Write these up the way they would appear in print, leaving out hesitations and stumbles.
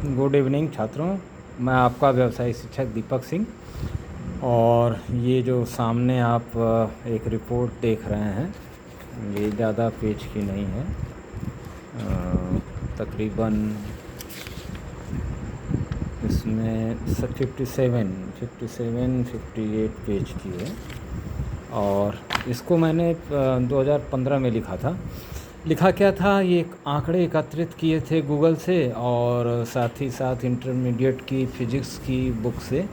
Good evening छात्रों। मैं आपका व्यवसायिक शिक्षक दीपक सिंह। और ये जो सामने आप एक रिपोर्ट देख रहे हैं, ये ज़्यादा पेज की नहीं है, तकरीबन इसमें 58 पेज की है। और इसको मैंने 2015 में लिखा था। लिखा क्या था, ये आंकड़े एकत्रित किए थे गूगल से और साथ ही साथ इंटरमीडिएट की फिजिक्स की बुक से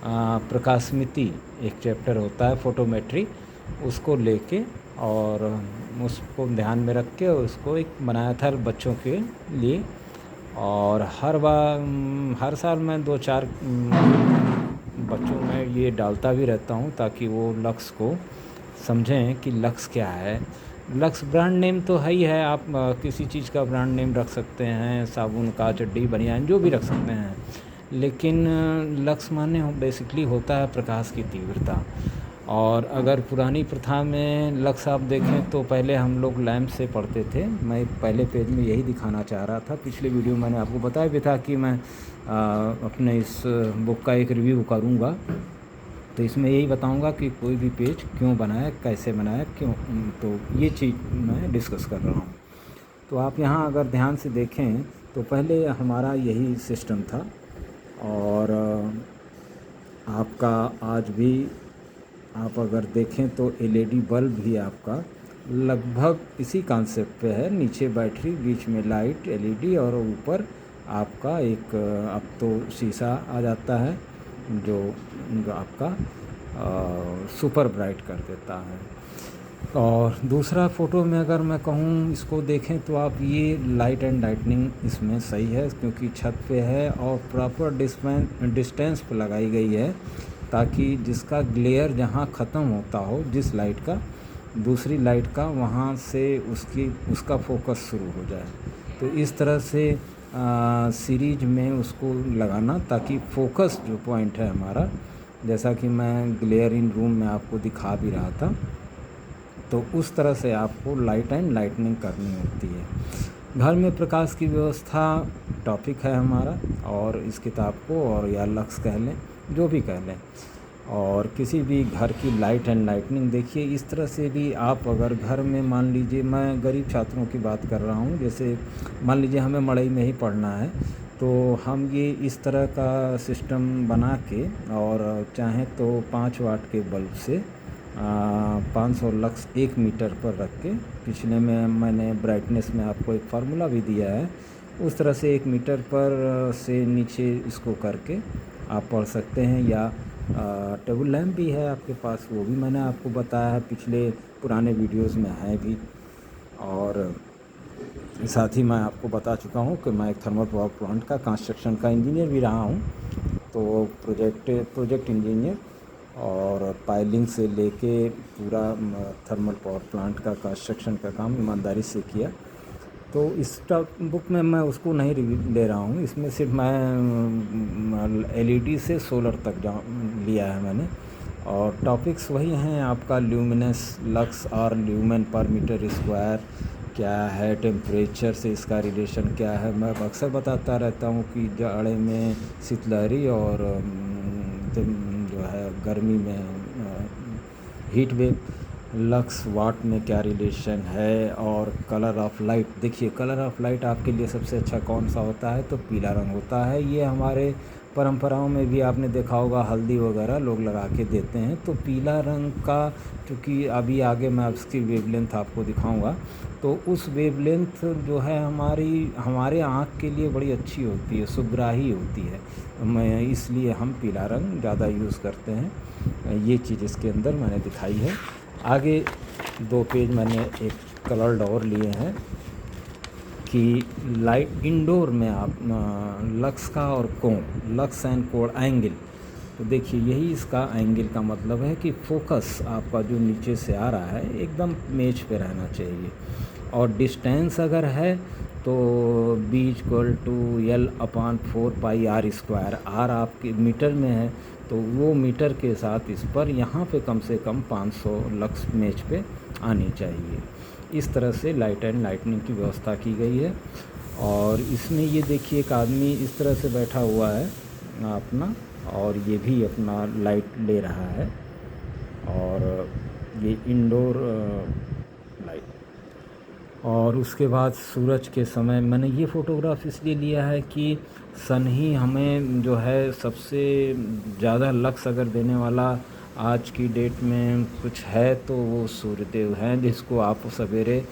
प्रकाशमिति एक चैप्टर होता है फोटोमेट्री, उसको लेके और उसको ध्यान में रख के उसको एक बनाया था बच्चों के लिए। और हर साल मैं 2-4 बच्चों में ये डालता भी रहता हूँ ताकि वो लक्ष्य को समझें कि लक्ष्य क्या है। लक्ष्य ब्रांड नेम तो है ही है, आप किसी चीज़ का ब्रांड नेम रख सकते हैं, साबुन का, चड्डी, बनियान, जो भी रख सकते हैं, लेकिन लक्ष्य माने बेसिकली होता है प्रकाश की तीव्रता। और अगर पुरानी प्रथा में लक्ष्य आप देखें तो पहले हम लोग लैंप से पढ़ते थे। मैं पहले पेज में यही दिखाना चाह रहा था। पिछले वीडियो मैंने आपको बताया भी था कि मैं अपने इस बुक का एक रिव्यू करूँगा, तो इसमें यही बताऊंगा कि कोई भी पेज क्यों बनाया, कैसे बनाया, क्यों, तो ये चीज़ मैं डिस्कस कर रहा हूँ। तो आप यहाँ अगर ध्यान से देखें तो पहले हमारा यही सिस्टम था। और आपका आज भी आप अगर देखें तो एलईडी बल्ब भी आपका लगभग इसी कॉन्सेप्ट पे है। नीचे बैटरी, बीच में लाइट एलईडी और ऊपर आपका एक अब तो शीशा आ जाता है जो आपका सुपर ब्राइट कर देता है। और दूसरा फ़ोटो में अगर मैं कहूँ इसको देखें तो आप ये लाइट एंड लाइटनिंग इसमें सही है क्योंकि छत पे है और प्रॉपर डिस्टेंस पे लगाई गई है ताकि जिसका ग्लेयर जहाँ ख़त्म होता हो जिस लाइट का, दूसरी लाइट का, वहाँ से उसका फोकस शुरू हो जाए। तो इस तरह से सीरीज में उसको लगाना ताकि फोकस जो पॉइंट है हमारा, जैसा कि मैं ग्लेयर इन रूम में आपको दिखा भी रहा था, तो उस तरह से आपको लाइट एंड लाइटनिंग करनी होती है। घर में प्रकाश की व्यवस्था टॉपिक है हमारा, और इस किताब को, और या लक्ष्य कह लें, जो भी कह लें। और किसी भी घर की लाइट एंड लाइटनिंग देखिए इस तरह से भी आप अगर घर में, मान लीजिए मैं गरीब छात्रों की बात कर रहा हूँ, जैसे मान लीजिए हमें मड़ई में ही पढ़ना है, तो हम ये इस तरह का सिस्टम बना के, और चाहें तो 5 वाट के बल्ब से 500 लक्स 1 मीटर पर रख के, पिछले में मैंने ब्राइटनेस में आपको एक फार्मूला भी दिया है, उस तरह से 1 मीटर पर से नीचे इसको करके आप पढ़ सकते हैं। या टेबल लैम्प भी है आपके पास, वो भी मैंने आपको बताया है, पिछले पुराने वीडियोस में है भी। और साथ ही मैं आपको बता चुका हूँ कि मैं एक थर्मल पावर प्लांट का कंस्ट्रक्शन का इंजीनियर भी रहा हूँ, तो प्रोजेक्ट इंजीनियर, और पाइलिंग से लेके पूरा थर्मल पावर प्लांट का कंस्ट्रक्शन का काम ईमानदारी से किया। तो इस बुक में मैं उसको नहीं रिव्यू ले रहा हूँ, इसमें सिर्फ मैं एलईडी से सोलर तक लिया है मैंने। और टॉपिक्स वही हैं आपका, ल्यूमिनस, लक्स और ल्यूमेन पर मीटर स्क्वायर क्या है, टेम्परेचर से इसका रिलेशन क्या है। मैं अक्सर बताता रहता हूँ कि जाड़े में शीतलहरी और जो है गर्मी में हीट वेव, लक्स वाट में क्या रिलेशन है। और कलर ऑफ लाइट, देखिए कलर ऑफ लाइट आपके लिए सबसे अच्छा कौन सा होता है, तो पीला रंग होता है। ये हमारे परंपराओं में भी आपने देखा होगा, हल्दी वगैरह लोग लगा के देते हैं। तो पीला रंग का, क्योंकि अभी आगे मैं उसकी वेवलेंथ आपको दिखाऊंगा, तो उस वेवलेंथ जो है हमारे आँख के लिए बड़ी अच्छी होती है, सुग्राही होती है, मैं इसलिए हम पीला रंग ज़्यादा यूज़ करते हैं। ये चीज़ इसके अंदर मैंने दिखाई है। आगे 2 पेज मैंने एक कलर्ड और लिए हैं कि लाइट इंडोर में आप लक्स का और कोण, लक्स एंड कोण एंगल, तो देखिए यही इसका एंगल का मतलब है कि फोकस आपका जो नीचे से आ रहा है एकदम मेज पे रहना चाहिए। और डिस्टेंस अगर है तो B=L/4πr², आर आपके मीटर में है तो वो मीटर के साथ इस पर यहाँ पे कम से कम 500 लक्स मेज पे आनी चाहिए। इस तरह से लाइट एंड लाइटनिंग की व्यवस्था की गई है। और इसमें ये देखिए एक आदमी इस तरह से बैठा हुआ है अपना, और ये भी अपना लाइट ले रहा है, और ये इंडोर लाइट। और उसके बाद सूरज के समय मैंने ये फ़ोटोग्राफ इसलिए लिया है कि सन ही हमें जो है सबसे ज़्यादा लक्स अगर देने वाला आज की डेट में कुछ है तो वो सूर्यदेव हैं, जिसको आप सवेरे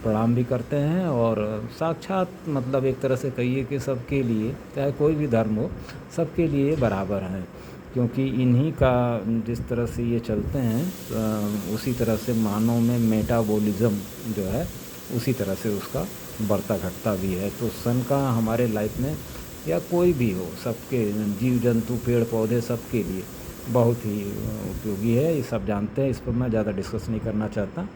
प्रणाम भी करते हैं, और साक्षात मतलब एक तरह से कहिए कि सबके लिए, चाहे कोई भी धर्म हो, सबके लिए बराबर हैं, क्योंकि इन्हीं का जिस तरह से ये चलते हैं उसी तरह से मानव में मेटाबॉलिज़्म जो है उसी तरह से उसका बढ़ता घटता भी है। तो सन का हमारे लाइफ में या कोई भी हो, सबके जीव जंतु पेड़ पौधे सबके लिए बहुत ही उपयोगी है। ये सब जानते हैं, इस पर मैं ज़्यादा डिस्कस नहीं करना चाहता।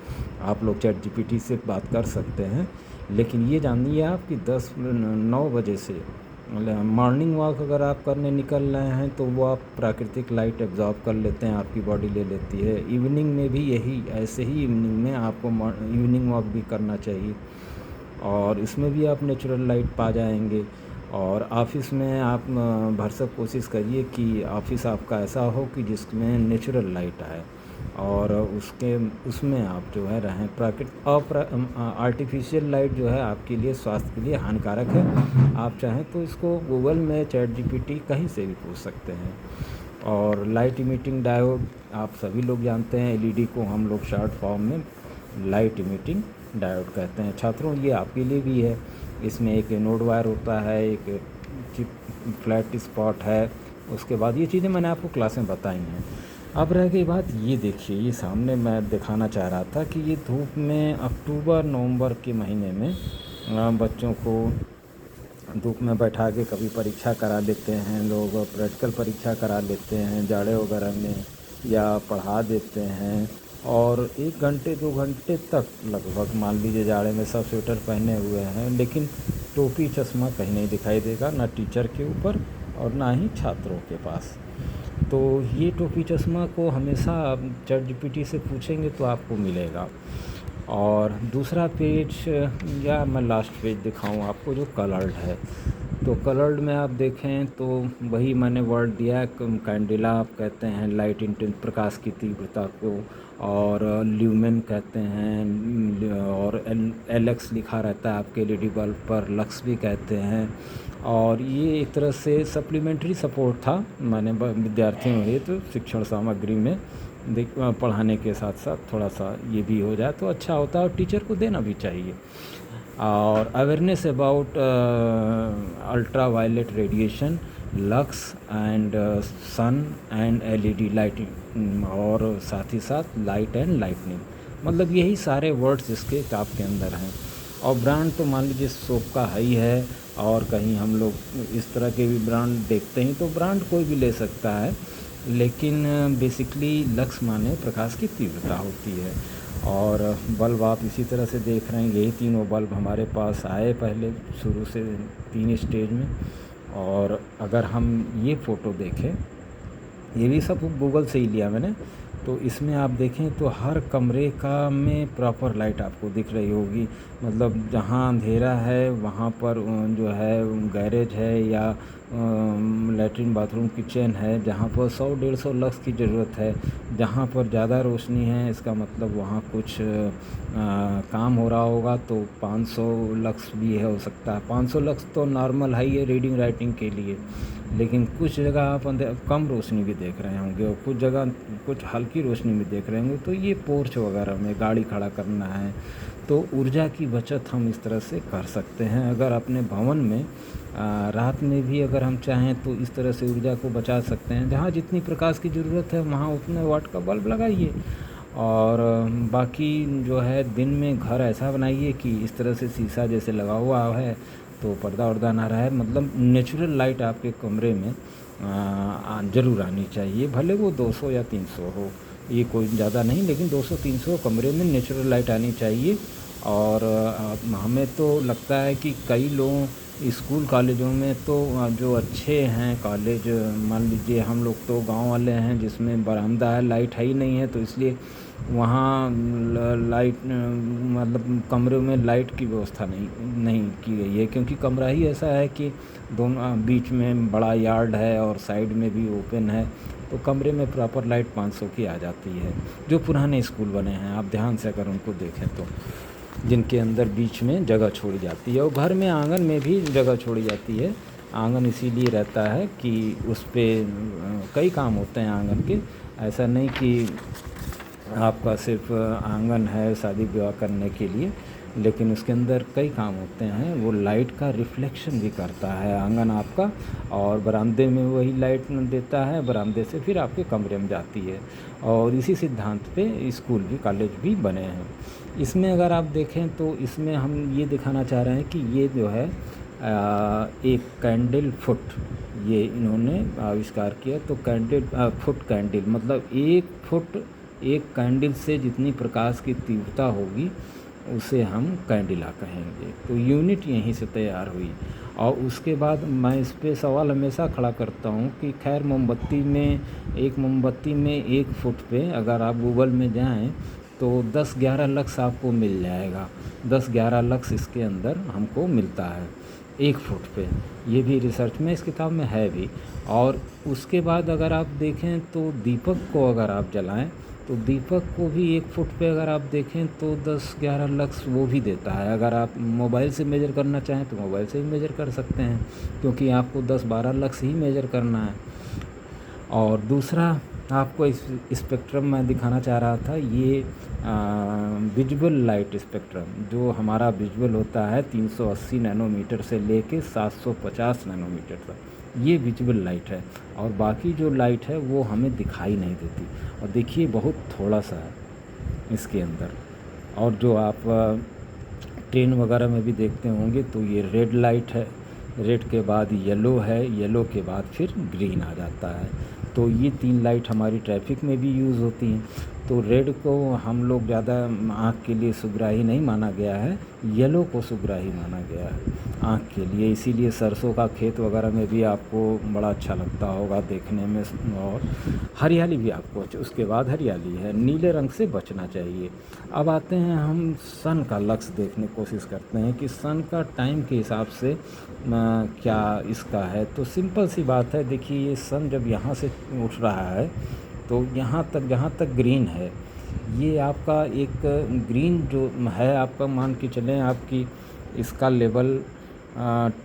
आप लोग चैट जीपीटी से बात कर सकते हैं, लेकिन ये जानिए आप कि 9 बजे से मॉर्निंग वॉक अगर आप करने निकल रहे हैं तो वो आप प्राकृतिक लाइट एब्जॉर्ब कर लेते हैं, आपकी बॉडी ले लेती है। इवनिंग में भी यही ऐसे ही इवनिंग में आपको इवनिंग वॉक भी करना चाहिए, और इसमें भी आप नेचुरल लाइट पा जाएंगे। और ऑफिस में आप भरसक कोशिश करिए कि ऑफिस आपका ऐसा हो कि जिसमें नेचुरल लाइट आए, और उसमें आप जो है रहें। आर्टिफिशियल लाइट जो है आपके लिए स्वास्थ्य के लिए हानिकारक है। आप चाहें तो इसको गूगल में चैट जीपीटी कहीं से भी पूछ सकते हैं। और लाइट इमिटिंग डायोड आप सभी लोग जानते हैं, एलईडी को हम लोग शॉर्ट फॉर्म में लाइट इमिटिंग डायोड कहते हैं। छात्रों, ये आपके लिए भी है। इसमें एक एनोड वायर होता है, एक चिप फ्लैट स्पॉट है, उसके बाद ये चीज़ें मैंने आपको क्लास में बताई हैं। अब रह गई बात, ये देखिए, ये सामने मैं दिखाना चाह रहा था कि ये धूप में अक्टूबर नवंबर के महीने में बच्चों को धूप में बैठा के कभी परीक्षा करा लेते हैं लोग, प्रैक्टिकल परीक्षा करा लेते हैं जाड़े वगैरह में, या पढ़ा देते हैं, और 1 घंटे 2 घंटे तक लगभग मान लीजिए जाड़े में सब स्वेटर पहने हुए हैं, लेकिन टोपी चश्मा कहीं नहीं दिखाई देगा, ना टीचर के ऊपर और ना ही छात्रों के पास। तो ये टोपी चश्मा को हमेशा आप चैट जीपीटी से पूछेंगे तो आपको मिलेगा। और दूसरा पेज, या मैं लास्ट पेज दिखाऊं आपको, जो कलर्ड है। तो कलर्ड में आप देखें तो वही मैंने वर्ड दिया है, कैंडिला आप कहते हैं लाइट इंटेंस, प्रकाश की तीव्रता को, और ल्यूमेन कहते हैं, और एलएक्स लिखा रहता है आपके एलईडी बल्ब पर, लक्स भी कहते हैं। और ये एक तरह से सप्लीमेंट्री सपोर्ट था, मैंने विद्यार्थियों के तो शिक्षण सामग्री में पढ़ाने के साथ साथ थोड़ा सा ये भी हो जाए तो अच्छा होता है, और टीचर को देना भी चाहिए। और awareness about ultra violet radiation, lux and sun and LED lighting, और साथ ही साथ लाइट एंड लाइटनिंग, मतलब यही सारे वर्ड्स इसके किताब के अंदर हैं। और ब्रांड तो मान लीजिए सोप का है ही है, और कहीं हम लोग इस तरह के भी ब्रांड देखते हैं, तो ब्रांड कोई भी ले सकता है, लेकिन बेसिकली लक्स माने प्रकाश की तीव्रता होती है। और बल्ब आप इसी तरह से देख रहे हैं, यही तीनों बल्ब हमारे पास आए पहले शुरू से 3 स्टेज में। और अगर हम ये फ़ोटो देखें, ये भी सब गूगल से ही लिया मैंने, तो इसमें आप देखें तो हर कमरे का में प्रॉपर लाइट आपको दिख रही होगी, मतलब जहाँ अंधेरा है वहाँ पर जो है गैरेज है, या लैट्रिन बाथरूम किचन है, जहाँ पर 100-150 लक्स की ज़रूरत है। जहाँ पर ज़्यादा रोशनी है इसका मतलब वहाँ कुछ काम हो रहा होगा, तो 500 लक्स भी है, हो सकता है। 500 लक्स तो नॉर्मल है ये रीडिंग राइटिंग के लिए, लेकिन कुछ जगह आप कम रोशनी भी देख रहे होंगे, और कुछ जगह कुछ हल्की रोशनी भी देख रहे होंगे। तो ये पोर्च वगैरह में गाड़ी खड़ा करना है, तो ऊर्जा की बचत हम इस तरह से कर सकते हैं। अगर अपने भवन में रात में भी अगर हम चाहें तो इस तरह से ऊर्जा को बचा सकते हैं। जहाँ जितनी प्रकाश की ज़रूरत है वहाँ उतने वाट का बल्ब लगाइए, और बाकी जो है दिन में घर ऐसा बनाइए कि इस तरह से शीशा जैसे लगा हुआ है तो पर्दा वर्दा ना रहे, मतलब नेचुरल लाइट आपके कमरे में ज़रूर आनी चाहिए, भले वो 200 या 300 हो, ये कोई ज़्यादा नहीं, लेकिन 200-300 कमरे में नेचुरल लाइट आनी चाहिए। और हमें तो लगता है कि कई लोगों स्कूल कॉलेजों में तो जो अच्छे हैं कॉलेज, मान लीजिए हम लोग तो गांव वाले हैं जिसमें बरामदा है, लाइट है ही नहीं है, तो इसलिए वहाँ लाइट मतलब कमरे में लाइट की व्यवस्था नहीं की गई है, क्योंकि कमरा ही ऐसा है कि दोनों बीच में बड़ा यार्ड है और साइड में भी ओपन है, तो कमरे में प्रॉपर लाइट 500 की आ जाती है। जो पुराने स्कूल बने हैं आप ध्यान से अगर उनको देखें तो, जिनके अंदर बीच में जगह छोड़ी जाती है, और घर में आंगन में भी जगह छोड़ी जाती है। आंगन इसीलिए रहता है कि उस पर कई काम होते हैं आंगन के, ऐसा नहीं कि आपका सिर्फ आंगन है शादी विवाह करने के लिए, लेकिन उसके अंदर कई काम होते हैं। वो लाइट का रिफ्लेक्शन भी करता है आंगन आपका, और बरामदे में वही लाइट देता है, बरामदे से फिर आपके कमरे में जाती है। और इसी सिद्धांत पे स्कूल भी कॉलेज भी बने हैं। इसमें अगर आप देखें तो इसमें हम ये दिखाना चाह रहे हैं कि ये जो है एक कैंडल फुट ये इन्होंने आविष्कार किया। तो कैंडल फुट कैंडल मतलब 1 फुट एक कैंडल से जितनी प्रकाश की तीव्रता होगी उसे हम कैंडिला कहेंगे। तो यूनिट यहीं से तैयार हुई। और उसके बाद मैं इस पे सवाल हमेशा खड़ा करता हूँ कि खैर मोमबत्ती में 1 फुट पे अगर आप गूगल में जाएं तो 10-11 लक्स आपको मिल जाएगा। 10-11 लक्स इसके अंदर हमको मिलता है 1 फुट पे। ये भी रिसर्च में इस किताब में है भी। और उसके बाद अगर आप देखें तो दीपक को अगर आप जलाएं तो दीपक को भी 1 फुट पे अगर आप देखें तो 10-11 लक्स वो भी देता है। अगर आप मोबाइल से मेज़र करना चाहें तो मोबाइल से भी मेज़र कर सकते हैं, क्योंकि आपको 10-12 लक्स ही मेज़र करना है। और दूसरा आपको इस स्पेक्ट्रम में दिखाना चाह रहा था, ये विजुअल लाइट स्पेक्ट्रम जो हमारा विजुअल होता है 380 नैनोमीटर से लेके 750 नैनोमीटर तक, ये विजुअल लाइट है। और बाकी जो लाइट है वो हमें दिखाई नहीं देती, और देखिए बहुत थोड़ा सा है इसके अंदर। और जो आप ट्रेन वगैरह में भी देखते होंगे तो ये रेड लाइट है, रेड के बाद येलो है, येलो के बाद फिर ग्रीन आ जाता है। तो ये 3 लाइट हमारी ट्रैफिक में भी यूज़ होती हैं। तो रेड को हम लोग ज़्यादा आँख के लिए सुग्राही नहीं माना गया है, येलो को सुग्राही माना गया है आँख के लिए। इसीलिए सरसों का खेत वगैरह में भी आपको बड़ा अच्छा लगता होगा देखने में, और हरियाली भी आपको उसके बाद हरियाली है। नीले रंग से बचना चाहिए। अब आते हैं हम सन का लक्ष्य देखने की कोशिश करते हैं कि सन का टाइम के हिसाब से क्या इसका है। तो सिंपल सी बात है, देखिए ये सन जब यहाँ से उठ रहा है तो यहाँ तक जहाँ तक ग्रीन है, ये आपका एक ग्रीन जो है आपका, मान के चलें आपकी इसका लेवल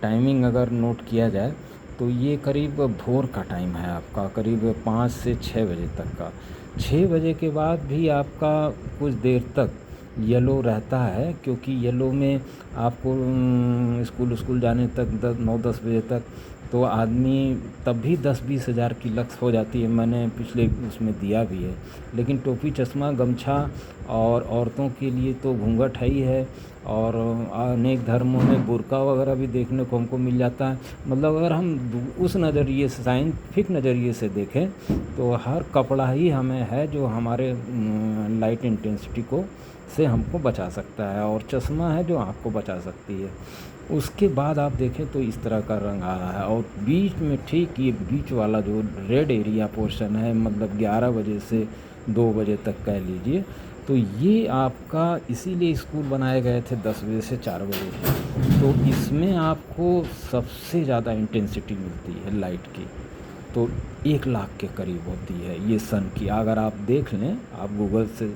टाइमिंग अगर नोट किया जाए तो ये करीब भोर का टाइम है आपका, करीब 5 से 6 बजे तक का। 6 बजे के बाद भी आपका कुछ देर तक येलो रहता है, क्योंकि येलो में आपको स्कूल जाने तक 9-10 बजे तक तो आदमी तब भी 10-20 हज़ार की लक्स हो जाती है। मैंने पिछले उसमें दिया भी है। लेकिन टोपी चश्मा गमछा और औरतों के लिए तो घूंघट है ही है, और अनेक धर्मों में बुर्का वगैरह भी देखने को हमको मिल जाता है। मतलब अगर हम उस नज़रिए से, साइंटिफिक नज़रिए से देखें तो हर कपड़ा ही हमें है जो हमारे लाइट इंटेंसिटी को से हमको बचा सकता है, और चश्मा है जो आँख को बचा सकती है। उसके बाद आप देखें तो इस तरह का रंग आ रहा है, और बीच में ठीक ये बीच वाला जो रेड एरिया पोर्शन है, मतलब 11 बजे से 2 बजे तक कह लीजिए, तो ये आपका इसीलिए स्कूल बनाए गए थे 10 बजे से 4 बजे। तो इसमें आपको सबसे ज़्यादा इंटेंसिटी मिलती है लाइट की, तो 1 लाख के करीब होती है ये सन की। अगर आप देख लें, आप गूगल से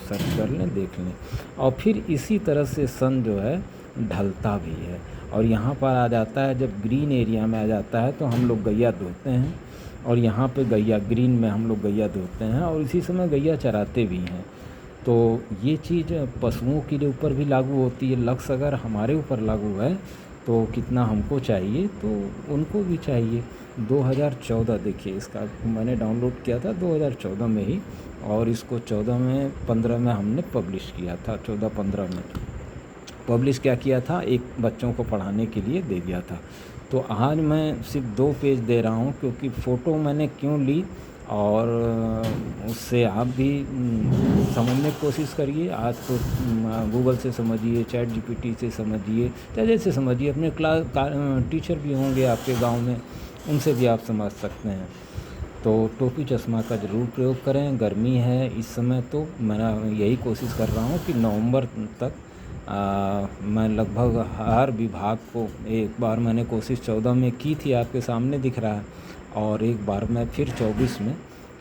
सर्च कर लें, देख लें। और फिर इसी तरह से सन जो है ढलता भी है, और यहाँ पर आ जाता है जब ग्रीन एरिया में आ जाता है तो हम लोग गैया धोते हैं, और यहाँ पे गैया ग्रीन में हम लोग गैया धोते हैं, और इसी समय गैया चराते भी हैं। तो ये चीज़ पशुओं के लिए ऊपर भी लागू होती है। लक्स अगर हमारे ऊपर लागू है तो कितना हमको चाहिए, तो उनको भी चाहिए। 2014 देखिए, इसका मैंने डाउनलोड किया था 2014 में ही, और इसको 15 में हमने पब्लिश किया था। 14-15 में पब्लिश क्या किया था, एक बच्चों को पढ़ाने के लिए दे दिया था। तो आज मैं सिर्फ 2 पेज दे रहा हूँ, क्योंकि फ़ोटो मैंने क्यों ली, और उससे आप भी समझने की कोशिश करिए। आज तो गूगल से समझिए, चैट जीपीटी से समझिए, चाहे जैसे समझिए। अपने क्लास टीचर भी होंगे आपके गांव में, उनसे भी आप समझ सकते हैं। तो टोपी चश्मा का ज़रूर प्रयोग करें। गर्मी है इस समय, तो मैं यही कोशिश कर रहा हूँ कि नवंबर तक मैं लगभग हर विभाग को, एक बार मैंने कोशिश 14 में की थी, आपके सामने दिख रहा है, और एक बार मैं फिर 24 में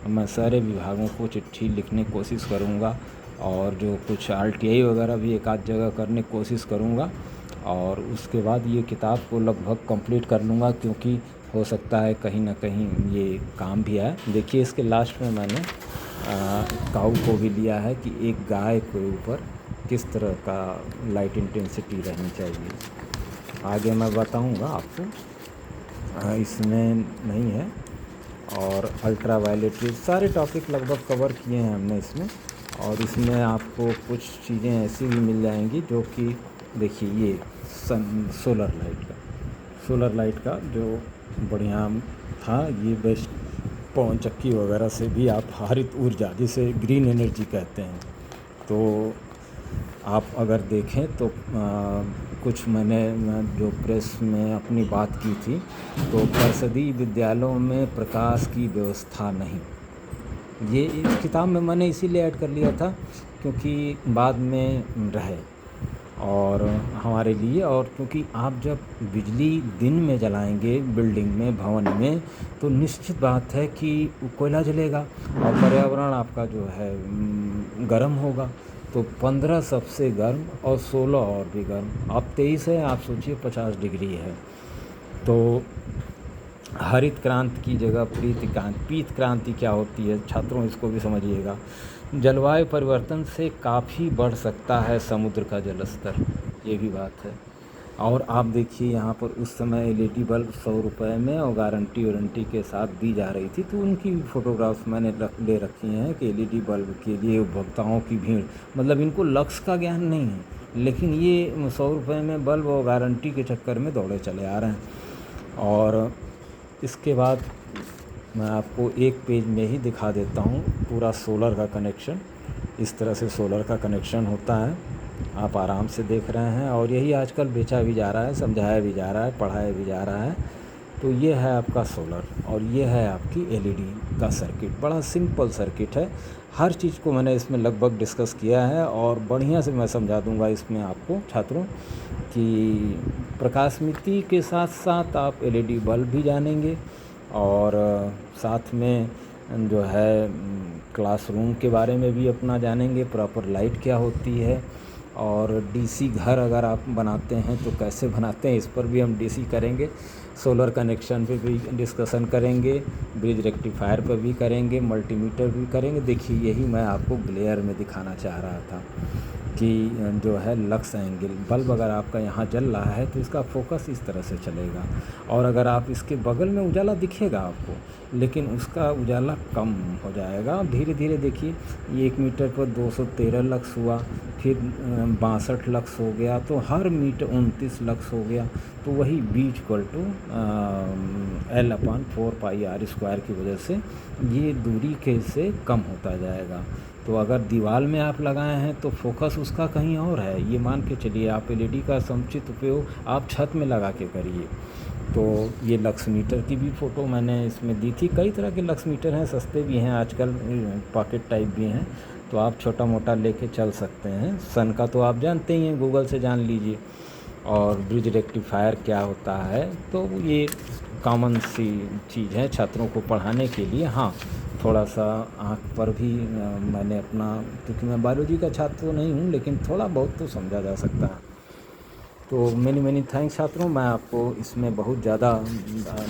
मैं सारे विभागों को चिट्ठी लिखने की कोशिश करूँगा, और जो कुछ RTI वगैरह भी एक आध जगह करने की कोशिश करूँगा, और उसके बाद ये किताब को लगभग कंप्लीट कर लूँगा, क्योंकि हो सकता है कहीं ना कहीं ये काम भी आए। देखिए इसके लास्ट में मैंने काऊ को भी लिया है कि एक गाय के ऊपर किस तरह का लाइट इंटेंसिटी रहनी चाहिए। आगे मैं बताऊंगा आपको, इसमें नहीं है। और अल्ट्रा वायलेट रेज, सारे टॉपिक लगभग कवर किए हैं हमने इसमें। और इसमें आपको कुछ चीज़ें ऐसी भी मिल जाएंगी जो कि देखिए, ये सोलर लाइट का जो बढ़िया था, ये बेस्ट पवन चक्की वगैरह से भी आप हरित ऊर्जा, जिसे ग्रीन एनर्जी कहते हैं, तो आप अगर देखें तो कुछ मैंने जो प्रेस में अपनी बात की थी, तो परिषदीय विद्यालयों में प्रकाश की व्यवस्था नहीं, ये इस किताब में मैंने इसीलिए ऐड कर लिया था क्योंकि बाद में रहे और हमारे लिए, और क्योंकि आप जब बिजली दिन में जलाएंगे बिल्डिंग में, भवन में, तो निश्चित बात है कि कोयला जलेगा और पर्यावरण आपका जो है गर्म होगा। तो 15 सबसे गर्म और 16 और भी गर्म, अब 23 है, आप सोचिए 50 डिग्री है। तो हरित क्रांति की जगह पीत क्रांति क्या होती है, छात्रों इसको भी समझिएगा। जलवायु परिवर्तन से काफ़ी बढ़ सकता है समुद्र का जल स्तर, ये भी बात है। और आप देखिए यहाँ पर उस समय LED बल्ब 100 रुपये में और गारंटी वारंटी के साथ दी जा रही थी, तो उनकी भी फ़ोटोग्राफ्स मैंने ले रखी हैं कि LED बल्ब के लिए उपभोक्ताओं की भीड़, मतलब इनको लक्ष्य का ज्ञान नहीं है, लेकिन ये 100 रुपये में बल्ब और गारंटी के चक्कर में दौड़े चले आ रहे हैं। और इसके बाद मैं आपको एक पेज में ही दिखा देता हूँ पूरा सोलर का कनेक्शन। इस तरह से सोलर का कनेक्शन होता है, आप आराम से देख रहे हैं, और यही आजकल बेचा भी जा रहा है, समझाया भी जा रहा है, पढ़ाया भी जा रहा है। तो ये है आपका सोलर, और ये है आपकी LED का सर्किट। बड़ा सिंपल सर्किट है, हर चीज़ को मैंने इसमें लगभग डिस्कस किया है, और बढ़िया से मैं समझा दूंगा इसमें आपको छात्रों कि प्रकाश मिति के साथ साथ आप LED बल्ब भी जानेंगे, और साथ में जो है क्लासरूम के बारे में भी अपना जानेंगे, प्रॉपर लाइट क्या होती है, और DC घर अगर आप बनाते हैं तो कैसे बनाते हैं, इस पर भी हम DC करेंगे, सोलर कनेक्शन पे भी डिस्कशन करेंगे, ब्रिज रेक्टिफायर पर भी करेंगे, मल्टीमीटर भी करेंगे। देखिए यही मैं आपको ग्लेयर में दिखाना चाह रहा था कि जो है लक्स एंगल, बल्ब अगर आपका यहाँ जल रहा है तो इसका फोकस इस तरह से चलेगा, और अगर आप इसके बगल में उजाला दिखेगा आपको, लेकिन उसका उजाला कम हो जाएगा धीरे धीरे। देखिए ये 1 मीटर पर 213 लक्स हुआ, फिर 62 लक्स हो गया, तो हर मीटर 29 लक्स हो गया। तो वही B = L/4πr² की वजह से ये दूरी के से कम होता जाएगा। तो अगर दीवार में आप लगाए हैं तो फोकस उसका कहीं और है, ये मान के चलिए। आप LED का समुचित उपयोग आप छत में लगा के करिए। तो ये लक्स मीटर की भी फ़ोटो मैंने इसमें दी थी। कई तरह के लक्स मीटर हैं, सस्ते भी हैं आजकल, पॉकेट टाइप भी हैं, तो आप छोटा मोटा लेके चल सकते हैं। सन का तो आप जानते ही हैं, गूगल से जान लीजिए। और ब्रिज रेक्टिफायर क्या होता है, तो ये कॉमन सी चीज़ है छात्रों को पढ़ाने के लिए। हाँ, थोड़ा सा आँख पर भी मैंने अपना, क्योंकि मैं बायोलॉजी का छात्र तो नहीं हूँ, लेकिन थोड़ा बहुत तो समझा जा सकता है। तो मैनी थैंक्स छात्रों। मैं आपको इसमें बहुत ज़्यादा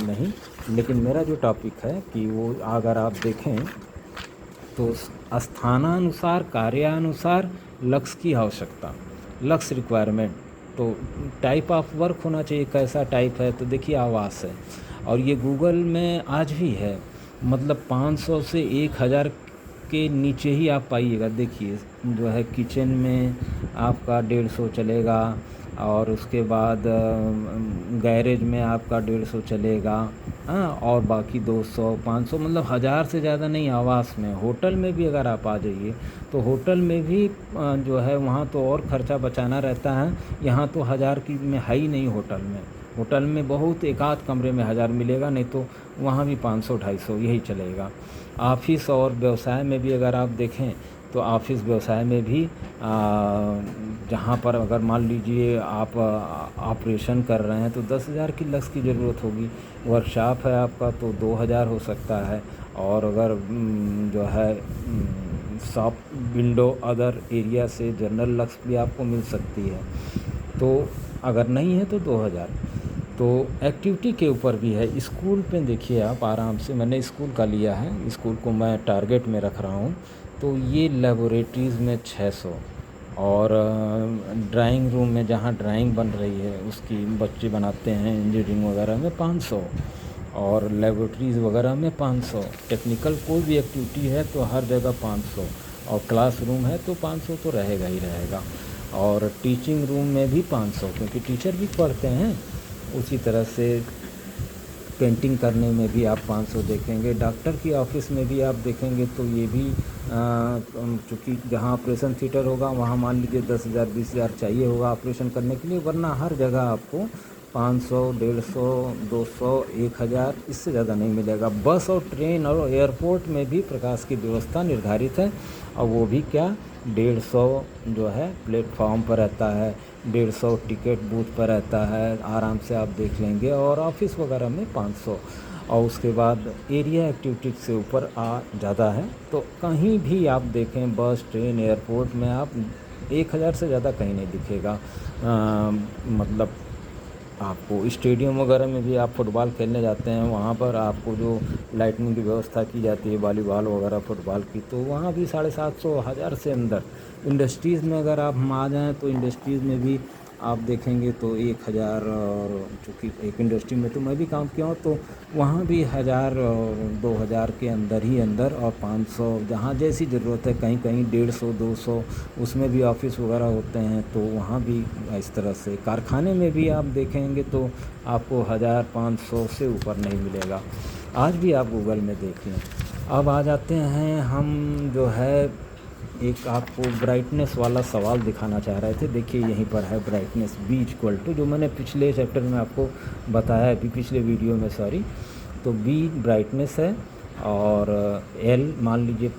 नहीं, लेकिन मेरा जो टॉपिक है कि वो अगर आप देखें तो स्थानानुसार, कार्यानुसार लक्ष्य की आवश्यकता, लक्ष्य रिक्वायरमेंट, तो टाइप ऑफ वर्क होना चाहिए, कैसा टाइप है, तो देखिए आवास है, और ये गूगल में आज भी है, मतलब 500 से 1000 के नीचे ही आप पाइएगा। देखिए जो है किचन में आपका 150 चलेगा, और उसके बाद गैरेज में आपका 150 चलेगा, हाँ, और बाकी 200 500, मतलब 1000 से ज़्यादा नहीं आवास में। होटल में भी अगर आप आ जाइए तो होटल में भी जो है वहाँ तो और ख़र्चा बचाना रहता है, यहाँ तो 1000 की में है ही नहीं होटल में, होटल में बहुत एक आध कमरे में 1000 मिलेगा, नहीं तो वहाँ भी 500-250 यही चलेगा। ऑफिस और व्यवसाय में भी अगर आप देखें तो ऑफिस व्यवसाय में भी जहाँ पर अगर मान लीजिए आप ऑपरेशन कर रहे हैं तो 10,000 की लक्स की ज़रूरत होगी। वर्कशॉप है आपका तो 2000 हो सकता है। और अगर जो है शॉप विंडो अदर एरिया से जनरल लक्स भी आपको मिल सकती है। तो अगर नहीं है तो 2000। तो एक्टिविटी के ऊपर भी है। स्कूल पे देखिए आप आराम से, मैंने स्कूल का लिया है, स्कूल को मैं टारगेट में रख रहा हूँ। तो ये लेबोरेटरीज़ में 600 और ड्राइंग रूम में जहाँ ड्राइंग बन रही है उसकी बच्चे बनाते हैं इंजीनियरिंग वगैरह में 500 और लेबोरेटरीज़ वगैरह में 500। टेक्निकल कोई भी एक्टिविटी है तो हर जगह 500 और क्लासरूम है तो 500 तो रहेगा ही रहेगा। और टीचिंग रूम में भी 500 क्योंकि टीचर भी पढ़ते हैं। उसी तरह से पेंटिंग करने में भी आप 500 देखेंगे। डॉक्टर की ऑफिस में भी आप देखेंगे तो ये भी चूँकि जहाँ ऑपरेशन थिएटर होगा वहाँ मान लीजिए 10,000 20,000 चाहिए होगा ऑपरेशन करने के लिए, वरना हर जगह आपको 500 150 200 1000 इससे ज़्यादा नहीं मिलेगा। बस और ट्रेन और एयरपोर्ट में भी प्रकाश की व्यवस्था निर्धारित है और वो भी क्या 150 जो है प्लेटफॉर्म पर रहता है, 150 टिकट बूथ पर रहता है, आराम से आप देख लेंगे। और ऑफिस वगैरह में 500 और उसके बाद एरिया एक्टिविटी से ऊपर ज़्यादा है। तो कहीं भी आप देखें बस ट्रेन एयरपोर्ट में आप 1000 से ज़्यादा कहीं नहीं दिखेगा। मतलब आपको स्टेडियम वगैरह में भी आप फुटबॉल खेलने जाते हैं वहाँ पर आपको जो लाइटनिंग की व्यवस्था की जाती है वॉलीबॉल वगैरह फुटबॉल की, तो वहाँ भी 750 1000 से अंदर। इंडस्ट्रीज़ में अगर आप हम आ जाएँ तो इंडस्ट्रीज़ में भी आप देखेंगे तो 1000 और चूँकि एक इंडस्ट्री में तो मैं भी काम किया हूँ तो वहाँ भी 1000 और 2000 के अंदर ही अंदर और 500 जहाँ जैसी ज़रूरत है। कहीं कहीं 150 200 उसमें भी ऑफिस वगैरह होते हैं तो वहाँ भी इस तरह से। कारखाने में भी आप देखेंगे तो आपको 1000-500 से ऊपर नहीं मिलेगा। आज भी आप गूगल में देख लें। अब आ जाते हैं हम जो है एक आपको ब्राइटनेस वाला सवाल दिखाना चाह रहे थे। देखिए यहीं पर है ब्राइटनेस B इक्वल टू, जो मैंने पिछले चैप्टर में आपको बताया है, पिछले वीडियो में सॉरी। तो B ब्राइटनेस है और L मान लीजिए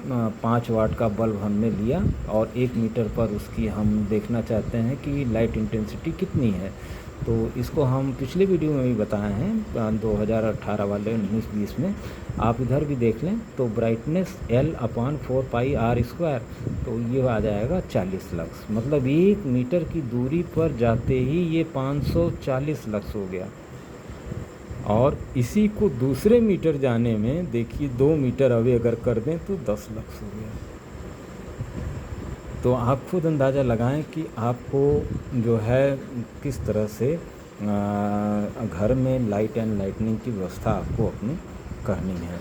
5 वाट का बल्ब हमने लिया और 1 मीटर पर उसकी हम देखना चाहते हैं कि लाइट इंटेंसिटी कितनी है। तो इसको हम पिछले वीडियो में भी बताए हैं 2018 वाले 19-20 में, आप इधर भी देख लें। तो ब्राइटनेस L/4πr², तो ये आ जाएगा 40 लक्स। मतलब 1 मीटर की दूरी पर जाते ही ये 540 लक्स हो गया। और इसी को दूसरे मीटर जाने में देखिए 2 मीटर अवे अगर कर दें तो 10 लक्स हो गया। तो आप खुद अंदाज़ा लगाएं कि आपको जो है किस तरह से घर में लाइट एंड लाइटनिंग की व्यवस्था आपको अपनी करनी है।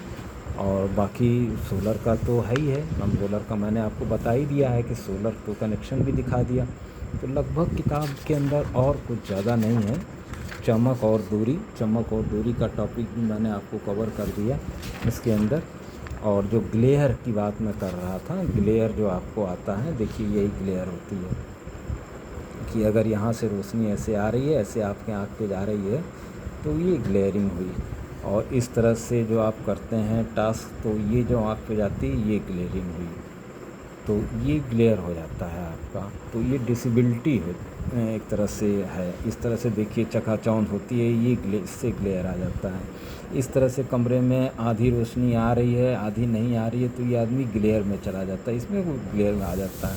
और बाकी सोलर का तो है ही है, हम सोलर का मैंने आपको बता ही दिया है कि सोलर तो कनेक्शन भी दिखा दिया। तो लगभग किताब के अंदर और कुछ ज़्यादा नहीं है। चमक और दूरी का टॉपिक भी मैंने आपको कवर कर दिया इसके अंदर। और जो ग्लेयर की बात मैं कर रहा था, ग्लेयर जो आपको आता है, देखिए यही ग्लेयर होती है कि अगर यहाँ से रोशनी ऐसे आ रही है, ऐसे आपके आँख पे जा रही है तो ये ग्लेयरिंग हुई। और इस तरह से जो आप करते हैं टास्क तो ये जो आँख पे जाती है ये ग्लेयरिंग हुई, तो ये ग्लेयर हो जाता है आपका। तो ये डिसेबिलिटी है एक तरह से है। इस तरह से देखिए चकाचौंध होती है, ये इससे ग्लेयर आ जाता है। इस तरह से कमरे में आधी रोशनी आ रही है आधी नहीं आ रही है तो ये आदमी ग्लेयर में चला जाता है, इसमें वो ग्लेयर में आ जाता है।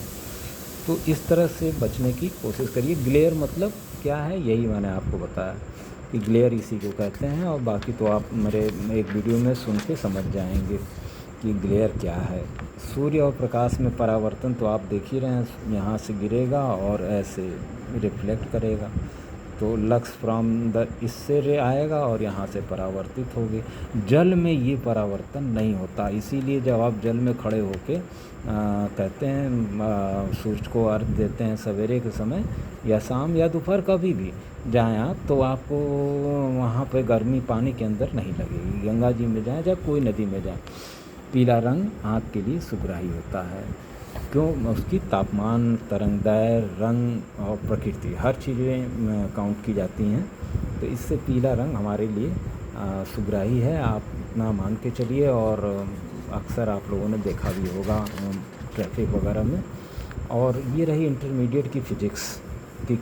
तो इस तरह से बचने की कोशिश करिए। ग्लेयर मतलब क्या है यही मैंने आपको बताया कि ग्लेयर इसी को कहते हैं। और बाकी तो आप मेरे एक वीडियो में सुन के समझ जाएंगे कि ग्लेयर क्या है। सूर्य और प्रकाश में परावर्तन तो आप देख ही रहे हैं, यहाँ से गिरेगा और ऐसे रिफ्लेक्ट करेगा तो लक्स फ्रॉम द इससे रे आएगा और यहाँ से परावर्तित होगी। जल में ये परावर्तन नहीं होता, इसीलिए जब आप जल में खड़े होके कहते हैं सूरज को अर्घ देते हैं सवेरे के समय या शाम या दोपहर कभी भी जाएं आप तो आपको वहाँ पे गर्मी पानी के अंदर नहीं लगेगी। गंगा जी में जाएं या कोई नदी में जाएं, पीला रंग आँख के लिए सुग्राही होता है। क्यों? उसकी तापमान, तरंगदैर्घ्य, रंग और प्रकृति हर चीज़ें काउंट की जाती हैं। तो तो इससे पीला रंग हमारे लिए सुग्राही है, आप इतना मान के चलिए। और अक्सर आप लोगों ने देखा भी होगा ट्रैफिक वगैरह में। और ये रही इंटरमीडिएट की फ़िज़िक्स की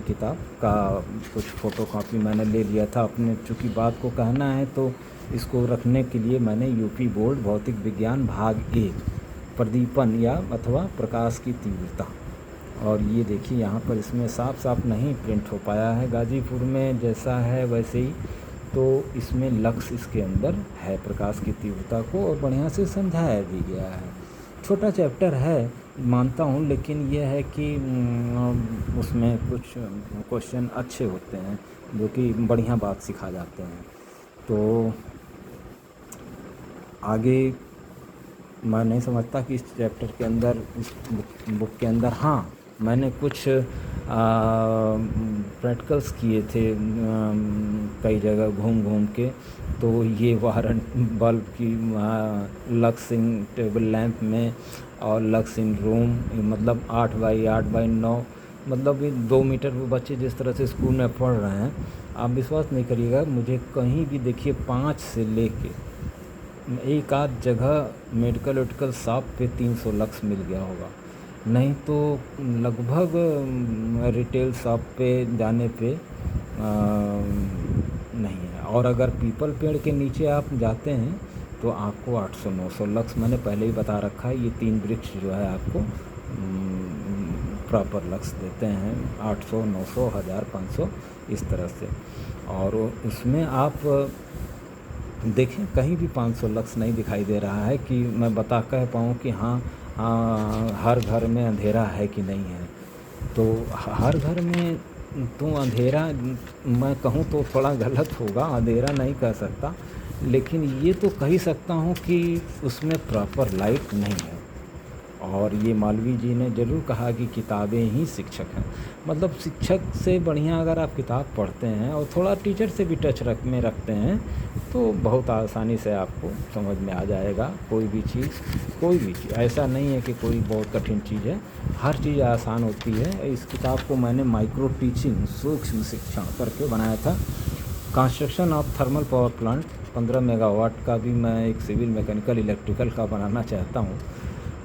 किताब का कुछ फ़ोटोकॉपी मैंने ले लिया था अपने, चूँकि बात को कहना है तो इसको रखने के लिए मैंने यूपी बोर्ड भौतिक विज्ञान भाग 1 प्रदीपन या अथवा प्रकाश की तीव्रता, और ये देखिए यहाँ पर इसमें साफ साफ नहीं प्रिंट हो पाया है, गाज़ीपुर में जैसा है वैसे ही, तो इसमें लक्ष्य इसके अंदर है प्रकाश की तीव्रता को, और बढ़िया से समझाया भी गया है। छोटा चैप्टर है मानता हूँ, लेकिन यह है कि उसमें कुछ क्वेश्चन अच्छे होते हैं जो कि बढ़िया बात सिखा जाते हैं। तो आगे मैं नहीं समझता कि इस चैप्टर के अंदर, इस बुक के अंदर, हाँ मैंने कुछ प्रैक्टिकल्स किए थे कई जगह घूम घूम के। तो ये वारंट बल्ब की लक्सिंग टेबल लैंप में और लक्सिंग रूम, मतलब 8 बाई 8 बाई 9, मतलब 2 मीटर वो बच्चे जिस तरह से स्कूल में पढ़ रहे हैं, आप विश्वास नहीं करिएगा, मुझे कहीं भी देखिए 5 से लेके एक आध जगह मेडिकल शॉप पे 300 लक्स मिल गया होगा, नहीं तो लगभग रिटेल शॉप पे जाने पे नहीं है। और अगर पीपल पेड़ के नीचे आप जाते हैं तो आपको 800-900 लक्स, मैंने पहले ही बता रखा है, ये 3 वृक्ष जो है आपको प्रॉपर लक्स देते हैं, 800, 900, 1000, 500 इस तरह से। और उसमें आप देखें कहीं भी 500 लक्स नहीं दिखाई दे रहा है कि मैं बता कह पाऊँ कि हाँ हर घर में अंधेरा है कि नहीं है। तो हर घर में तो अंधेरा मैं कहूँ तो थोड़ा गलत होगा, अंधेरा नहीं कह सकता, लेकिन ये तो कह ही सकता हूँ कि उसमें प्रॉपर लाइट नहीं है। और ये मालवीय जी ने ज़रूर कहा कि किताबें ही शिक्षक हैं, मतलब शिक्षक से बढ़िया अगर आप किताब पढ़ते हैं और थोड़ा टीचर से भी टच रखते हैं तो बहुत आसानी से आपको समझ में आ जाएगा कोई भी चीज़। ऐसा नहीं है कि कोई बहुत कठिन चीज़ है, हर चीज़ आसान होती है। इस किताब को मैंने माइक्रो टीचिंग, सूक्ष्म शिक्षा करके बनाया था। Construction of thermal power plant 15 megawatt का भी मैं एक सिविल मैकेनिकल इलेक्ट्रिकल का बनाना चाहता हूँ।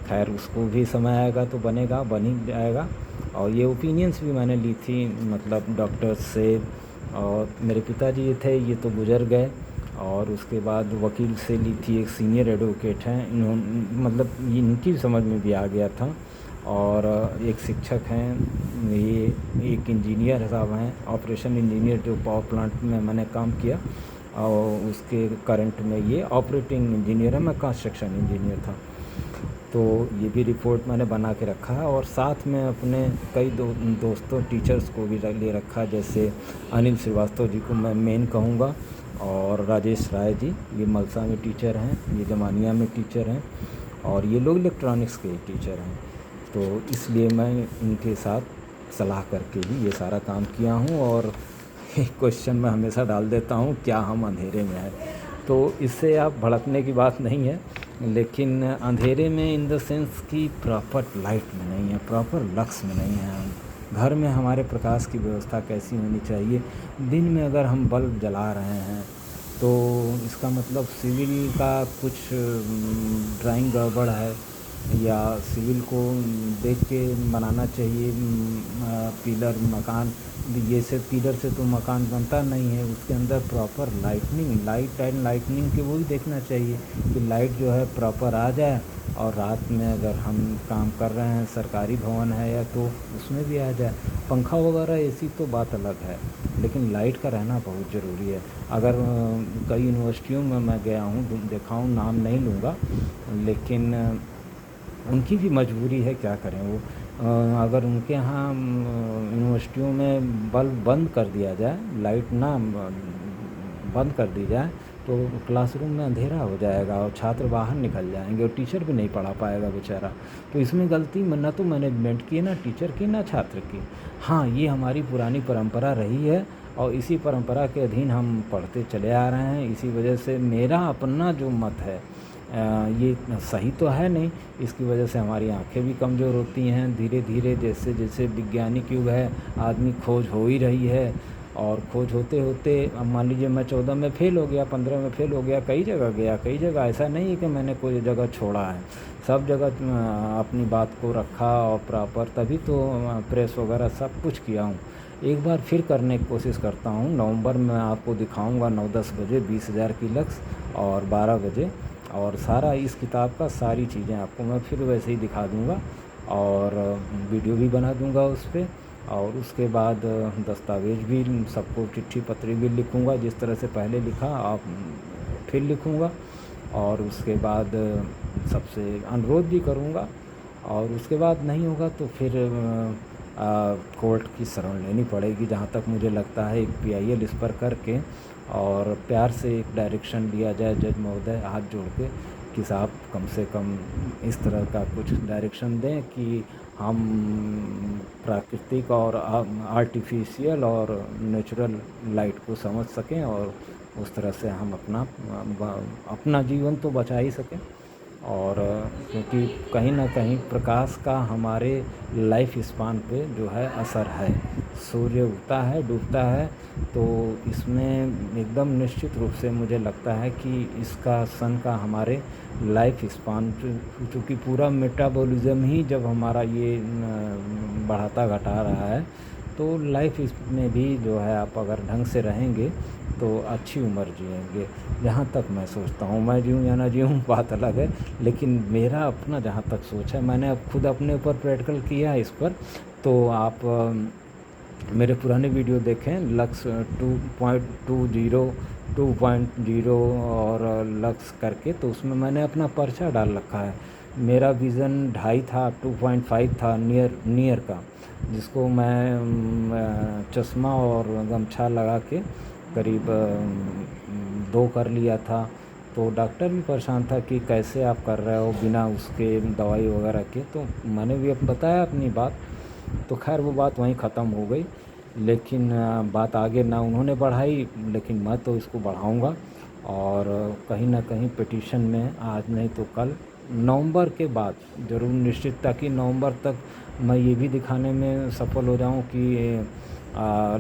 खैर उसको भी समय आएगा तो बनेगा, बन ही जाएगा। और ये ओपिनियंस भी मैंने ली थी, मतलब डॉक्टर्स से, और मेरे पिताजी ये थे, ये तो गुजर गए, और उसके बाद वकील से ली थी, एक सीनियर एडवोकेट हैं, मतलब इनकी समझ में भी आ गया था। और एक शिक्षक हैं, ये एक इंजीनियर साहब हैं, ऑपरेशन इंजीनियर, जो पावर प्लांट में मैंने काम किया, और उसके करंट में ये ऑपरेटिंग इंजीनियर है, मैं कंस्ट्रक्शन इंजीनियर था। तो ये भी रिपोर्ट मैंने बना के रखा है, और साथ में अपने कई दोस्तों टीचर्स को भी ले रखा, जैसे अनिल श्रीवास्तव जी को मैं मेन कहूँगा, और राजेश राय जी, ये मलसा में टीचर हैं, ये जमानिया में टीचर हैं, और ये लोग इलेक्ट्रॉनिक्स के टीचर हैं। तो इसलिए मैं इनके साथ सलाह करके ही ये सारा काम किया हूँ। और एक क्वेश्चन मैं हमेशा डाल देता हूँ, क्या हम अंधेरे में हैं? तो इससे आप भड़कने की बात नहीं है, लेकिन अंधेरे में इन द सेंस कि प्रॉपर लाइट में नहीं है, प्रॉपर लक्स में नहीं है। हम घर में हमारे प्रकाश की व्यवस्था कैसी होनी चाहिए? दिन में अगर हम बल्ब जला रहे हैं तो इसका मतलब सिविल का कुछ ड्राइंग गड़बड़ है, या सिविल को देख के बनाना चाहिए। पिलर मकान, ये से पिलर से तो मकान बनता नहीं है, उसके अंदर प्रॉपर लाइट एंड लाइटनिंग के वो ही देखना चाहिए कि लाइट जो है प्रॉपर आ जाए। और रात में अगर हम काम कर रहे हैं, सरकारी भवन है या, तो उसमें भी आ जाए। पंखा वगैरह एसी तो बात अलग है, लेकिन लाइट का रहना बहुत ज़रूरी है। अगर कई यूनिवर्सिटियों में मैं गया हूँ, देखा हूँ, नाम नहीं लूँगा, लेकिन उनकी भी मजबूरी है, क्या करें वो। अगर उनके यहाँ यूनिवर्सिटियों में बल्ब बंद कर दिया जाए, लाइट ना बंद कर दी जाए, तो क्लासरूम में अंधेरा हो जाएगा और छात्र बाहर निकल जाएंगे और टीचर भी नहीं पढ़ा पाएगा बेचारा। तो इसमें गलती ना तो मैनेजमेंट की, ना टीचर की, ना छात्र की। हाँ, ये हमारी पुरानी परंपरा रही है और इसी परंपरा के अधीन हम पढ़ते चले आ रहे हैं। इसी वजह से मेरा अपना जो मत है, ये सही तो है नहीं, इसकी वजह से हमारी आंखें भी कमज़ोर होती हैं धीरे धीरे। जैसे जैसे वैज्ञानिक युग है, आदमी खोज हो ही रही है, और खोज होते होते अब मान लीजिए मैं 14 में फ़ेल हो गया, 15 में फ़ेल हो गया, कई जगह गया, कई जगह ऐसा नहीं है कि मैंने कोई जगह छोड़ा है। सब जगह अपनी बात को रखा और प्रॉपर, तभी तो प्रेस वगैरह सब कुछ किया हूँ। एक बार फिर करने की कोशिश करता हूँ। नवंबर में आपको दिखाऊँगा 9-10 बजे 20,000 की लक्स, और 12 बजे, और सारा इस किताब का सारी चीज़ें आपको मैं फिर वैसे ही दिखा दूँगा, और वीडियो भी बना दूँगा उस पे। और उसके बाद दस्तावेज़ भी सबको चिट्ठी पत्री भी लिखूँगा, जिस तरह से पहले लिखा आप फिर लिखूँगा। और उसके बाद सबसे अनुरोध भी करूँगा, और उसके बाद नहीं होगा तो फिर कोर्ट की शरण लेनी पड़ेगी। जहाँ तक मुझे लगता है एक PIL इस पर करके और प्यार से एक डायरेक्शन दिया जाए जज महोदय हाथ जोड़ के, कि साहब कम से कम इस तरह का कुछ डायरेक्शन दें कि हम प्राकृतिक और आर्टिफिशियल और नेचुरल लाइट को समझ सकें, और उस तरह से हम अपना जीवन तो बचा ही सकें। और क्योंकि कहीं ना कहीं प्रकाश का हमारे लाइफ स्पान पे जो है असर है। सूर्य उगता है, डूबता है, तो इसमें एकदम निश्चित रूप से मुझे लगता है कि इसका सन का हमारे लाइफ स्पान, चूँकि पूरा मेटाबॉलिज्म ही जब हमारा ये बढ़ाता घटा रहा है, तो लाइफ इसमें भी जो है आप अगर ढंग से रहेंगे तो अच्छी उम्र जिएंगे। जहाँ तक मैं सोचता हूँ, मैं जीऊँ या ना जीऊँ बात अलग है, लेकिन मेरा अपना जहाँ तक सोच है, मैंने अब खुद अपने ऊपर प्रैक्टिकल किया है इस पर। तो आप मेरे पुराने वीडियो देखें, लक्स 2.20 2.0 और लक्स करके, तो उसमें मैंने अपना पर्चा डाल रखा है। मेरा विज़न 2.5 था, 2.5 था नियर का, जिसको मैं चश्मा और गमछा लगा के करीब 2 कर लिया था। तो डॉक्टर भी परेशान था कि कैसे आप कर रहे हो बिना उसके दवाई वगैरह के। तो मैंने भी अब बताया अपनी बात, तो खैर वो बात वहीं ख़त्म हो गई। लेकिन बात आगे ना उन्होंने बढ़ाई, लेकिन मैं तो इसको बढ़ाऊंगा। और कहीं ना कहीं पिटीशन में आज नहीं तो कल, नवंबर के बाद ज़रूर निश्चित, ताकि नवंबर तक मैं ये भी दिखाने में सफल हो जाऊं कि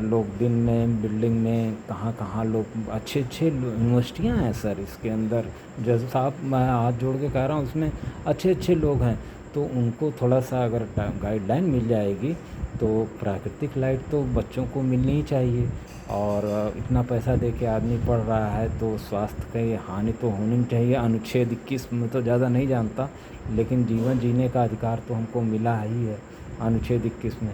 लोग दिन में बिल्डिंग में कहाँ कहाँ लोग अच्छे अच्छे यूनिवर्सिटियाँ हैं सर इसके अंदर, जैसे साहब मैं हाथ जोड़ के कह रहा हूँ, उसमें अच्छे अच्छे लोग हैं। तो उनको थोड़ा सा अगर गाइडलाइन मिल जाएगी तो प्राकृतिक लाइट तो बच्चों को मिलनी ही चाहिए। और इतना पैसा दे के आदमी पढ़ रहा है तो स्वास्थ्य की हानि तो होनी नहीं चाहिए। अनुच्छेद 21 में तो ज़्यादा नहीं जानता, लेकिन जीवन जीने का अधिकार तो हमको मिला ही है अनुच्छेद 21 में।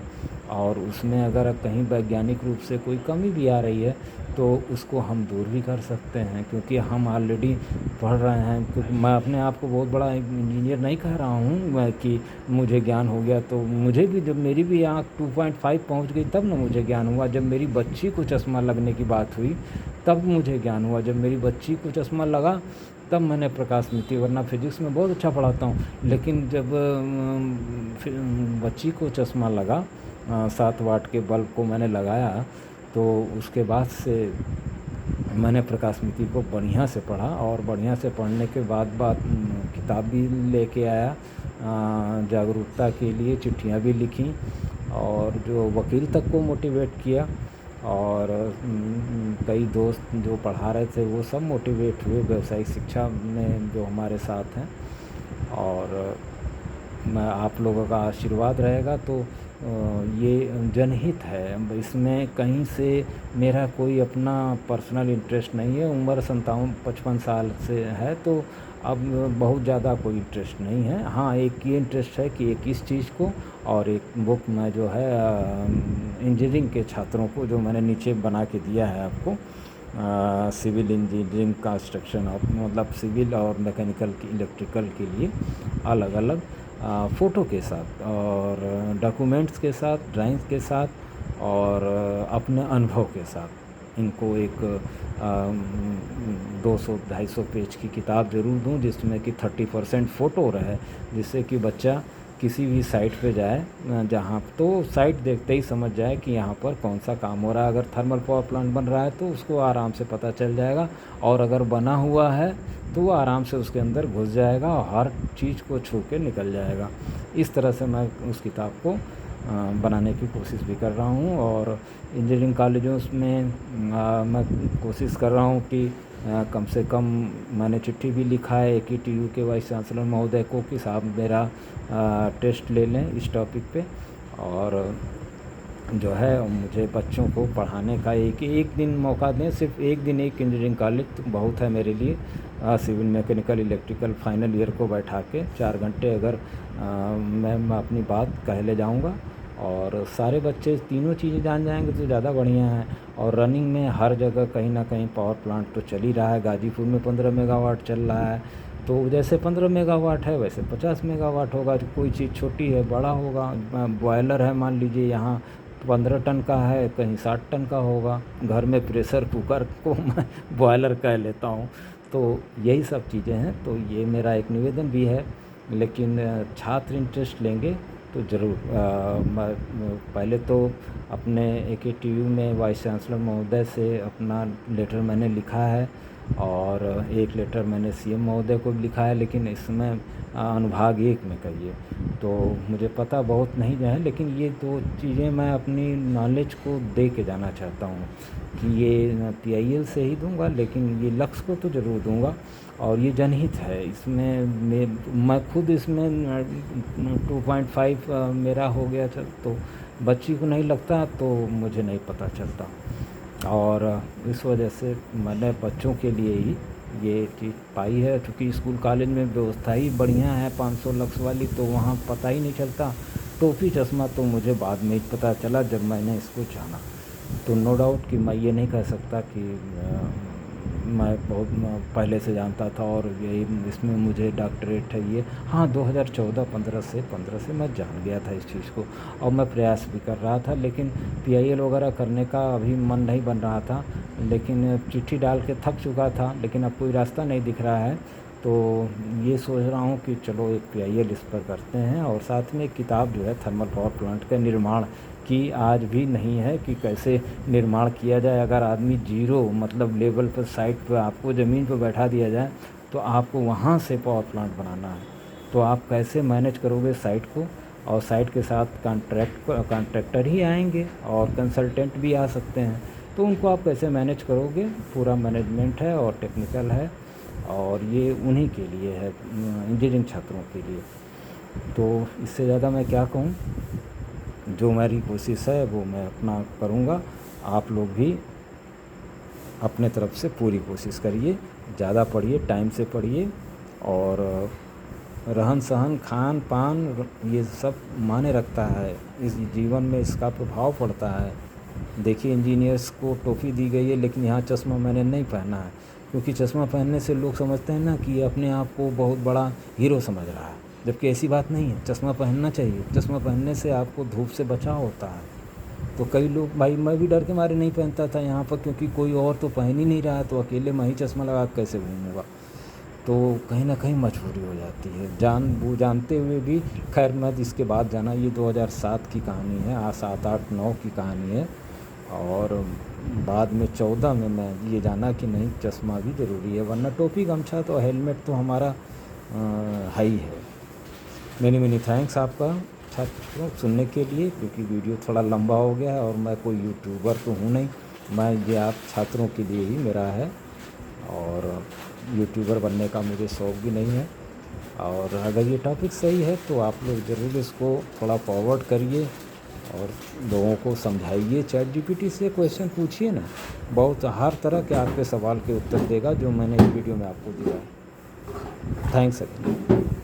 और उसमें अगर कहीं वैज्ञानिक रूप से कोई कमी भी आ रही है तो उसको हम दूर भी कर सकते हैं, क्योंकि हम ऑलरेडी पढ़ रहे हैं। क्योंकि मैं अपने आप को बहुत बड़ा इंजीनियर नहीं कह रहा हूँ कि मुझे ज्ञान हो गया। तो मुझे भी जब मेरी भी आँख 2.5 पहुँच गई तब ना मुझे ज्ञान हुआ। जब मेरी बच्ची को चश्मा लगने की बात हुई तब मुझे ज्ञान हुआ। जब मेरी बच्ची को चश्मा लगा तब मैंने प्रकाश नीति, वरना फिजिक्स में बहुत अच्छा पढ़ाता हूँ, लेकिन जब बच्ची को चश्मा लगा 7 वाट के बल्ब को मैंने लगाया, तो उसके बाद से मैंने प्रकाश नीति को बढ़िया से पढ़ा। और बढ़िया से पढ़ने के बाद किताब भी लेके आया, जागरूकता के लिए चिट्ठियाँ भी लिखी, और जो वकील तक को मोटिवेट किया। और कई दोस्त जो पढ़ा रहे थे वो सब मोटिवेट हुए व्यवसायिक शिक्षा में जो हमारे साथ हैं। और मैं आप लोगों का आशीर्वाद रहेगा तो ये जनहित है, इसमें कहीं से मेरा कोई अपना पर्सनल इंटरेस्ट नहीं है। उम्र 55 साल से है, तो अब बहुत ज़्यादा कोई इंटरेस्ट नहीं है। हाँ, एक ये इंटरेस्ट है कि एक इस चीज़ को, और एक बुक में जो है इंजीनियरिंग के छात्रों को जो मैंने नीचे बना के दिया है आपको, सिविल इंजीनियरिंग कंस्ट्रक्शन और मतलब सिविल और मैकेनिकल की इलेक्ट्रिकल के लिए अलग अलग फ़ोटो के साथ और डॉक्यूमेंट्स के साथ, ड्राइंग्स के साथ और अपने अनुभव के साथ इनको एक 200-250 पेज की किताब ज़रूर दूं, जिसमें कि 30% फ़ोटो रहे, जिससे कि बच्चा किसी भी साइट पे जाए जहाँ तो साइट देखते ही समझ जाए कि यहाँ पर कौन सा काम हो रहा है। अगर थर्मल पावर प्लांट बन रहा है तो उसको आराम से पता चल जाएगा, और अगर बना हुआ है तो वो आराम से उसके अंदर घुस जाएगा और हर चीज़ को छू के निकल जाएगा। इस तरह से मैं उस किताब को बनाने की कोशिश भी कर रहा हूँ। और इंजीनियरिंग कॉलेजों में मैं कोशिश कर रहा हूँ कि कम से कम मैंने चिट्ठी भी लिखा है AKTU के वाइस चांसलर महोदय को कि साहब मेरा टेस्ट ले लें इस टॉपिक पे, और जो है मुझे बच्चों को पढ़ाने का एक दिन मौका दें, सिर्फ एक दिन एक इंजीनियरिंग कॉलेज तो बहुत है मेरे लिए। Civil mechanical electrical final year को बैठा के 4 घंटे अगर मैं अपनी बात कह ले जाऊँगा और सारे बच्चे तीनों चीज़ें जान जाएंगे तो ज़्यादा बढ़िया है। और रनिंग में हर जगह कहीं ना कहीं पावर प्लांट तो चल ही रहा है। गाजीपुर में 15 मेगावाट चल रहा है, तो जैसे 15 मेगावाट है वैसे 50 मेगावाट होगा। तो कोई चीज़ छोटी है बड़ा होगा। बॉयलर है मान लीजिए यहाँ 15 टन का है, कहीं 60 टन का होगा। घर में प्रेशर कुकर को मैं बॉयलर कह लेता हूँ। तो यही सब चीज़ें हैं। तो ये मेरा एक निवेदन भी है, लेकिन छात्र इंटरेस्ट लेंगे तो ज़रूर। पहले तो अपने AKTU में वाइस चांसलर महोदय से अपना लेटर मैंने लिखा है, और एक लेटर मैंने CM महोदय को भी लिखा है, लेकिन इसमें अनुभाग 1 में कहिए तो मुझे पता बहुत नहीं है। लेकिन ये 2 चीज़ें मैं अपनी नॉलेज को दे के जाना चाहता हूँ कि ये PIL से ही दूंगा, लेकिन ये लक्ष्य को तो ज़रूर दूंगा। और ये जनहित है, इसमें मैं खुद इसमें 2.5 मेरा हो गया था, तो बच्ची को नहीं लगता तो मुझे नहीं पता चलता। और इस वजह से मैंने बच्चों के लिए ही ये चीज़ पाई है। क्योंकि स्कूल कॉलेज में व्यवस्था ही बढ़िया है 500 लक्स वाली, तो वहाँ पता ही नहीं चलता। टोपी चश्मा तो मुझे बाद में ही पता चला जब मैंने इसको जाना। तो नो डाउट कि मैं ये नहीं कह सकता कि मैं बहुत पहले से जानता था और यही इसमें मुझे डॉक्टरेट है ये। हाँ 2014-15 से मैं जान गया था इस चीज़ को, और मैं प्रयास भी कर रहा था। लेकिन PIL वगैरह करने का अभी मन नहीं बन रहा था, लेकिन चिट्ठी डाल के थक चुका था, लेकिन अब कोई रास्ता नहीं दिख रहा है। तो ये सोच रहा हूँ कि चलो एक PIL इस पर करते हैं। और साथ में एक किताब जो है थर्मल पावर प्लांट के निर्माण की आज भी नहीं है कि कैसे निर्माण किया जाए। अगर आदमी जीरो मतलब लेवल पर साइट पर आपको ज़मीन पर बैठा दिया जाए तो आपको वहाँ से पावर प्लांट बनाना है, तो आप कैसे मैनेज करोगे साइट को। और साइट के साथ कॉन्ट्रैक्टर ही आएंगे और कंसल्टेंट भी आ सकते हैं, तो उनको आप कैसे मैनेज करोगे। पूरा मैनेजमेंट है और टेक्निकल है, और ये उन्हीं के लिए है, इंजीनियरिंग छात्रों के लिए। तो इससे ज़्यादा मैं क्या कहूँ। जो मेरी कोशिश है वो मैं अपना करूँगा। आप लोग भी अपने तरफ से पूरी कोशिश करिए, ज़्यादा पढ़िए, टाइम से पढ़िए, और रहन सहन खान पान ये सब मायने रखता है इस जीवन में, इसका प्रभाव पड़ता है। देखिए इंजीनियर्स को टोपी दी गई है, लेकिन यहाँ चश्मा मैंने नहीं पहना है, क्योंकि चश्मा पहनने से लोग समझते हैं ना कि अपने आप को बहुत बड़ा हीरो समझ रहा है, जबकि ऐसी बात नहीं है। चश्मा पहनना चाहिए, चश्मा पहनने से आपको धूप से बचाव होता है। तो कई लोग, भाई मैं भी डर के मारे नहीं पहनता था यहाँ पर, क्योंकि कोई और तो पहन ही नहीं रहा है, तो अकेले मैं ही चश्मा लगा कैसे घूमूँगा। तो कहीं ना कहीं मजबूरी हो जाती है जानते हुए भी। खैर मैं इसके बाद जाना, ये 2007 की कहानी है, 7, 8, 9 की कहानी है। और बाद में 14 में मैं ये जाना कि नहीं चश्मा भी ज़रूरी है, वरना टोपी गमछा तो हेलमेट तो हमारा है ही है। मैनी थैंक्स आपका छात्रों सुनने के लिए, क्योंकि वीडियो थोड़ा लंबा हो गया है और मैं कोई यूट्यूबर तो हूँ नहीं, मैं ये आप छात्रों के लिए ही मेरा है, और यूट्यूबर बनने का मुझे शौक़ भी नहीं है। और अगर ये टॉपिक सही है तो आप लोग ज़रूर इसको थोड़ा फॉरवर्ड करिए और लोगों को समझाइए। ChatGPT से क्वेश्चन पूछिए ना, बहुत हर तरह के आपके सवाल के उत्तर देगा जो मैंने इस वीडियो में आपको दिया है। Thanks again.